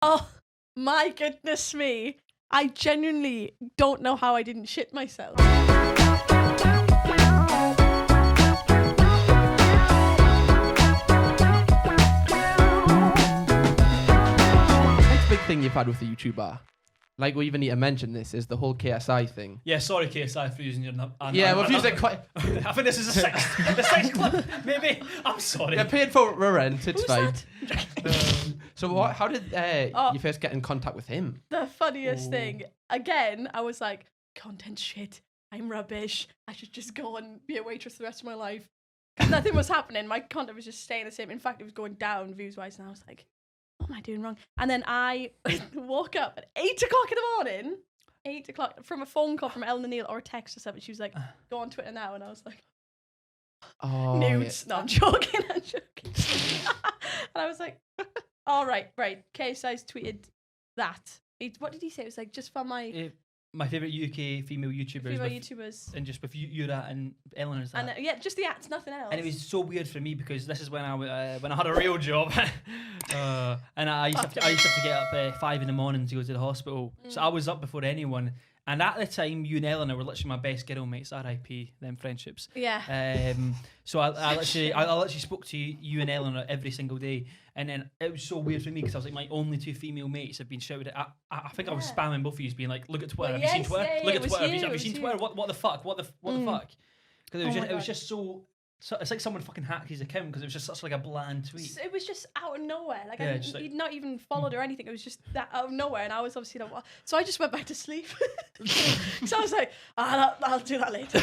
Oh, my goodness me. I genuinely don't know how I didn't shit myself. Next big thing you've had with the YouTuber, like we even need to mention this, is the whole KSI thing. Yeah, sorry KSI for using your Yeah, we've used it quite... I think this is the sixth clip, maybe. I'm sorry. You're paid for rent, it's Who's fine. that? So how did you first get in contact with him? The funniest thing. Again, I was like, content shit. I'm rubbish. I should just go and be a waitress the rest of my life. Because nothing was happening. My content was just staying the same. In fact, it was going down views-wise. And I was like, what am I doing wrong? And then I woke up at 8 o'clock in the morning. 8 o'clock from a phone call from Ellen O'Neill or a text or something. She was like, go on Twitter now. And I was like, nudes. Yeah. No, I'm joking. I'm joking. And I was like, all right. KSI's tweeted that. What did he say? It was like, just for my favourite UK female YouTubers. YouTubers. And just with Yura and Ellen and that. And yeah, just the acts, nothing else. And it was so weird for me because this is when I had a real job, and I used to have to get up at 5 a.m. to go to the hospital. So I was up before anyone. And at the time, you and Eleanor were literally my best girl mates. R.I.P. them friendships. Yeah. So I literally spoke to you and Eleanor every single day, and then it was so weird for me because I was like, my only two female mates have been shouted at. I think I was spamming both of you, being like, look at Twitter. Well, have you seen Twitter? yeah, Look it at was Twitter. you, Have you it seen was Twitter? you. What the fuck? What the fuck? Because it was just so. So it's like someone fucking hacked his account because it was just such like a bland tweet. It was just out of nowhere. Like, Yeah, he'd not even followed or anything. It was just that out of nowhere. And I was obviously like, what? So I just went back to sleep. So I was like, I'll do that later.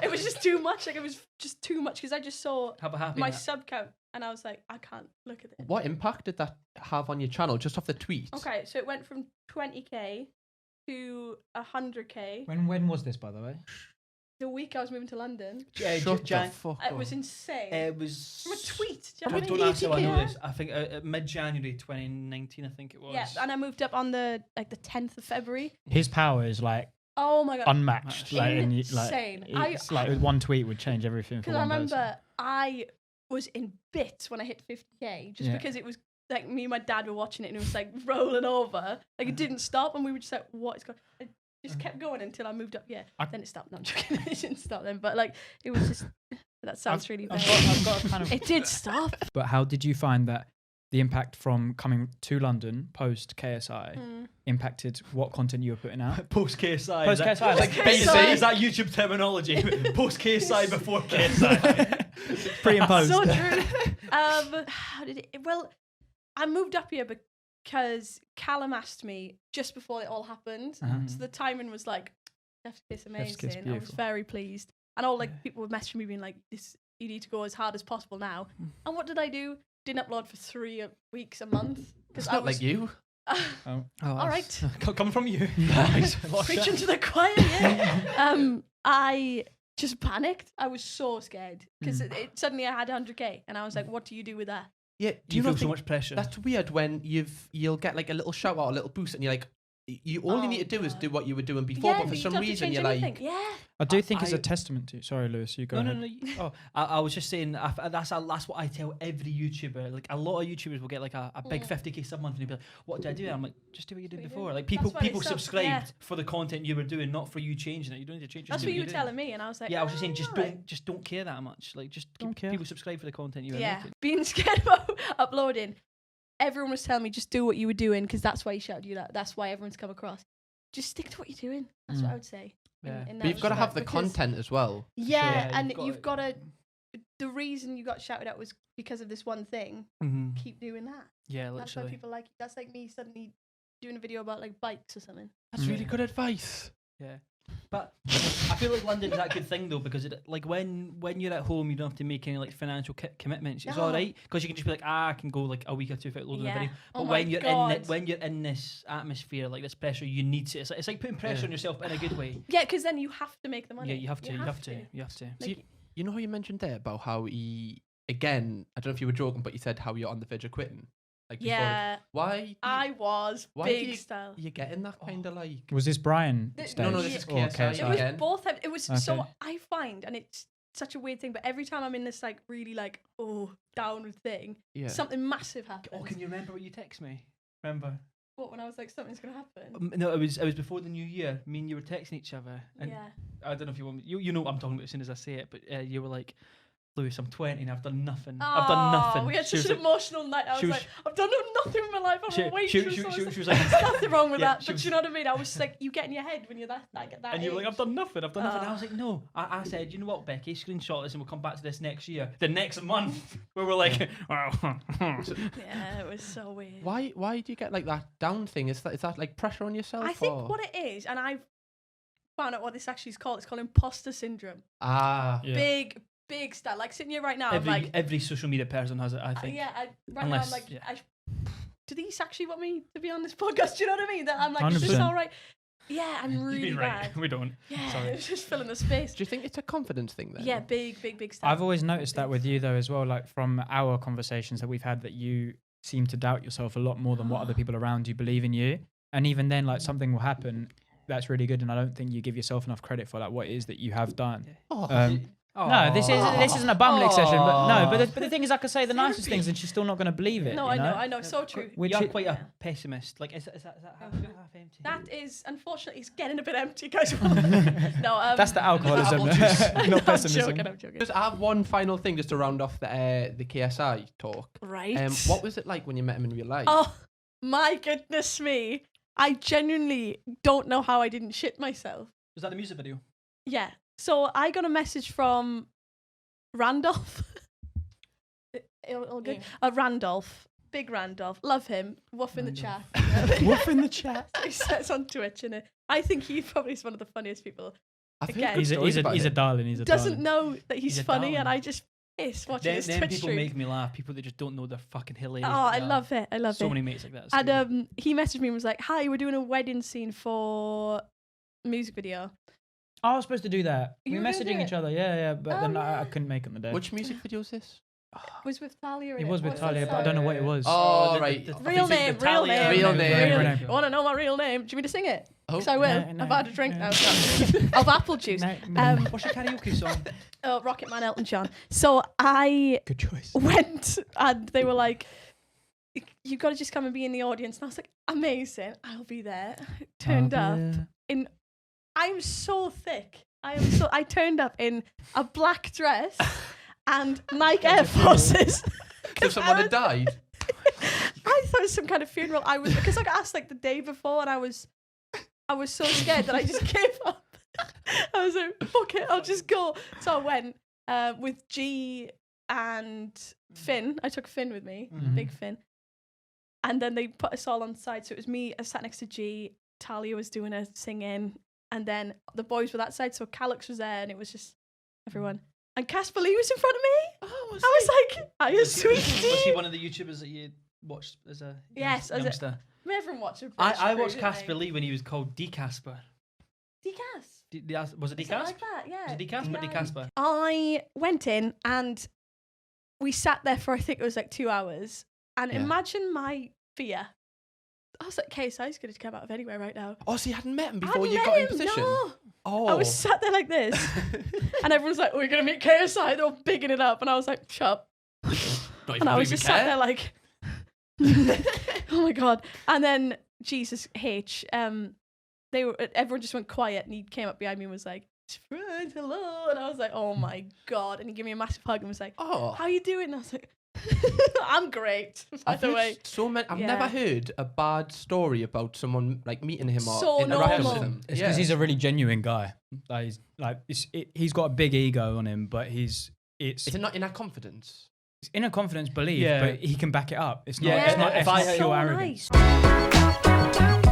It was just too much. Like, it was just too much because I just saw my sub count and I was like, I can't look at it. What impact did that have on your channel, just off the tweets? Okay, so it went from 20k to 100k. When was this, by the way? The week I was moving to London. Shut the fuck up. It was insane. It was From a tweet. Do you know Don't what I mean? ask how I know this. I think mid-January 2019, I think it was. Yeah, and I moved up on the 10th of February. His power is like Oh my god, unmatched. insane. It's like one tweet would change everything for Because I one remember person. I was in bits when I hit 50k, just because it was like me and my dad were watching it and it was like rolling over, like it didn't stop, and we were just like, what is going? It just kept going until I moved up. Yeah, then it stopped. No, I'm joking. It didn't stop then, but like it was just. That sounds really bad. I've got a kind of. It did stop. But how did you find that the impact from coming to London post KSI impacted what content you were putting out? Post KSI. Post KSI. Like KSI. Is that YouTube terminology? Post KSI, before KSI. Pre and post. So true. How did it? Well, I moved up here because Callum asked me just before it all happened. So the timing was like, Chef's Kiss amazing. Kiss, I was beautiful. very pleased. And all like people would message me being like, "This, you need to go as hard as possible now." And what did I do? Didn't upload for 3 weeks, a month. It's not like you. All right. Coming from you. Preaching to the choir. Yeah. I just panicked. I was so scared because suddenly I had 100k, and I was like, "What do you do with that?" Yeah, Do you feel so much pressure? That's weird when you'll get like a little shout out, a little boost, and you're like, you all you need to do is do what you were doing before, but for some reason you're like, I do think it's a testament to. Sorry, Lewis, you go ahead. No. I was just saying that's what I tell every YouTuber. Like a lot of YouTubers will get like a big 50k sub month and they'll be like, "What did I do?" And I'm like, "Just do what you did before." Like people subscribed for the content you were doing, not for you changing it. You don't need to change. That's what you were telling me, and I was like, yeah, I was just saying, just don't care that much. Like just Don't care. people subscribe for the content you were making. Being scared about uploading. Everyone was telling me just do what you were doing because that's why he shouted you that. That's why everyone's come across. Just stick to what you're doing. That's what I would say. Yeah. in but you've got to have the content as well. Yeah, Sure, and you've got to. The reason you got shouted at was because of this one thing. Keep doing that. Yeah, literally. That's why people like. That's like me suddenly doing a video about like bikes or something. That's really good advice. Yeah. But I feel like London's that good thing though, because like when you're at home, you don't have to make any like financial commitments. It's all right because you can just be like, I can go like a week or two without loading a video. But when you're in this atmosphere, like this pressure, you need to. It's like putting pressure on yourself, but in a good way. Yeah, because then you have to make the money. Yeah, you have to. So you know how you mentioned there about how he again? I don't know if you were joking, but you said how you're on the verge of quitting. Like yeah. Why? I was big style. You getting that kind of like? Was this Brian? No, this is KSI. It was both. It was okay. so I find, and it's such a weird thing, but every time I'm in this like really like downward thing, something massive happens. Oh, can you remember what you text me? Remember? What, when I was like, something's gonna happen? No, it was before the new year. Me and you were texting each other, and Yeah. I don't know if you want you know what I'm talking about as soon as I say it, but you were like, Lewis, I'm 20 and I've done nothing. I've done nothing. We had She such was an emotional night. I was like, I've done nothing with my life. I'm a waitress. She was like, there's nothing wrong with Yeah, that. But you know what I mean? I was like, you get in your head when you're that and you were like, age. I've done nothing. And I was like, no. I said, you know what, Becky, screenshot this and we'll come back to this next year. The next month, where we're like, Yeah, it was so weird. Why do you get like that down thing? Is that like pressure on yourself? I think or? what it is, and I've found out what this actually is called. It's called imposter syndrome. Yeah. Big stuff. Like sitting here right now, I'm like, every social media person has it, I think. Right now I'm like, do these actually want me to be on this podcast? Do you know what I mean? That I'm like, is this 100%. all right? Yeah, I'm really You've been right. bad. We don't. Yeah, Sorry. it was just filling the space. Do you think it's a confidence thing then? Yeah, big stuff. I've always noticed that with you though as well, like from our conversations that we've had, that you seem to doubt yourself a lot more than what other people around you believe in you. And even then, like something will happen that's really good, and I don't think you give yourself enough credit for like what it is that you have done. No, this isn't a bum lick session, but no. But the thing is, I could say the nicest things, and she's still not going to believe it. No, I know, so true. You're quite a pessimist. Like, is that half empty? That is, unfortunately, it's getting a bit empty, guys. No, that's the alcoholism, not pessimism. I'm joking. Just I have one final thing just to round off the KSI talk. Right. What was it like when you met him in real life? Oh my goodness me! I genuinely don't know how I didn't shit myself. Was that the music video? Yeah. So I got a message from Randolph. All good. Randolph. Big Randolph. Love him. Woof in the chat. Woof in the chat. He says on Twitch, and I think he probably is one of the funniest people. I've heard Again. good stories about He's a him. darling. He's a Doesn't darling. know that he's He's a funny, darling. and I just piss watching his Them Twitch people stream. make me laugh. People that just don't know they're fucking hilarious. Oh, I love it. I love so it. many mates like that. It's And great. he messaged me and was like, "Hi, we're doing a wedding scene for a music video." I was supposed to do that. You We were were gonna do messaging it? each other, yeah. But Oh, then I yeah. couldn't make it on the day. Which music video is this? It was with Talia. It was with What's Talia, that but I don't know what it was. Oh, right. Real name, real name. Real name. I want to know my real name. Do you want me to sing it? Oh. Because I will. No, I've had a drink no. now. Of apple juice. No. What's your karaoke song? Oh, Rocket Man, Elton John. So I Good choice. went, and they were like, "You've got to just come and be in the audience." And I was like, "Amazing, I'll be there." Turned up in. I'm so thick. I turned up in a black dress and Nike Air Forces. So someone had died? I thought it was some kind of funeral. Because I got asked like the day before, and I was so scared that I just gave up. I was like, "Fuck it, I'll just go." So I went with G and Finn. I took Finn with me, big Finn. And then they put us all on the side. So it was me. I sat next to G. Talia was doing her singing, and then the boys were that side. So Calix was there, and it was just everyone. And Casper Lee was in front of me. I was like, "Are you sweet?" Was he one of the YouTubers that you watched as a Yes, as a- youngster? Everyone watched it. I watched Casper Lee when he was called D Casper. Decas. Was it D Is it like Casper? that? Yeah. Was it D Casper? D Casper. I went in and we sat there for I think it was like 2 hours. And Yeah. imagine my fear. I was like, KSI's going to come out of anywhere right now. Oh, so you hadn't met him I before hadn't you met got in him, position? No. Oh. I was sat there like this. And everyone's like, "We're going to meet KSI." They're all bigging it up. And I was like, "Shut up." Not And I was even just care. sat there like, oh my God. And then Jesus H, everyone just went quiet, and he came up behind me and was like, "Surprise, hello." And I was like, "Oh my God." And he gave me a massive hug and was like, Oh. "How you doing?" And I was like, "I'm great." By I've the heard way. so many. I've Yeah. never heard a bad story about someone like meeting him or So interacting normal. with him. It's because he's a really genuine guy. He's got a big ego on him, but it's Is it not in that confidence? inner confidence belief, Yeah. but he can back it up. It's not. Yeah, It's not. if It's I not had- pure so arrogance. nice.